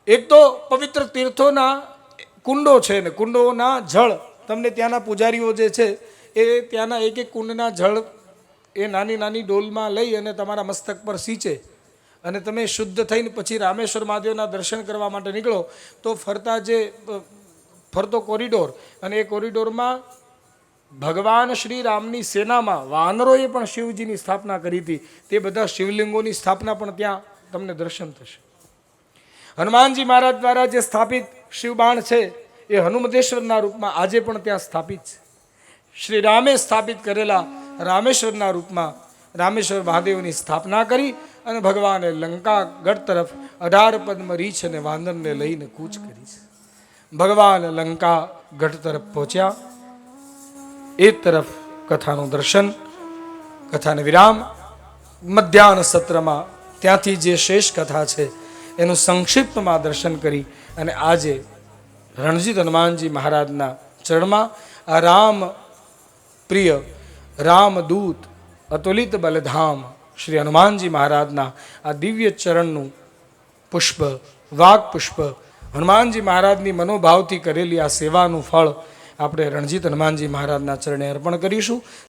એક તો પવિત્ર તીર્થોના કુંડો છે ને કુંડોના જળ તમને ત્યાંના પૂજારીઓ જે છે એ ત્યાંના એક એક કુંડના જળ એ નાની નાની ડોલમાં લઈ અને તમારા મસ્તક પર સિંચે અને તમે શુદ્ધ થઈને પછી રામેશ્વર મહાદેવના દર્શન કરવા માટે નીકળો તો ફરતો કોરિડોર અને એ કોરિડોરમાં ભગવાન શ્રી રામની સેનામાં વાનરોએ પણ શિવજીની સ્થાપના કરી હતી. તે બધા શિવલિંગોની સ્થાપના પણ ત્યાં તમને દર્શન થશે. હનુમાનજી મહારાજ દ્વારા જે સ્થાપિત શિવબાણ છે એ હનુમંતેશ્વરના રૂપમાં આજે પણ ત્યાં સ્થાપિત છે. શ્રી રામે સ્થાપિત કરેલા રામેશ્વરના રૂપમાં રામેશ્વર મહાદેવની સ્થાપના કરી અને ભગવાને લંકા ગઢ તરફ 18 પદ્મ રીછ અને વાંદરને લઈને કૂચ કરી છે. ભગવાન લંકા ગઢ તરફ પહોંચ્યા. એ તરફ કથાનું દર્શન, કથાને વિરામ. મધ્યાહન સત્રમાં ત્યાંથી જે શેષ કથા છે એનું સંક્ષિપ્તમાં દર્શન કરી અને આજે રણજીત હનુમાનજી મહારાજના ચરણમાં આ રામ પ્રિય રામદૂત અતુલિત બલધામ શ્રી હનુમાનજી મહારાજના આ દિવ્ય ચરણનું પુષ્પ, વાગ પુષ્પ, હનુમાનજી મહારાજની મનોભાવથી કરેલી આ સેવાનું ફળ આપણે રણજીત હનુમાનજી મહારાજના ચરણે અર્પણ કરીશું.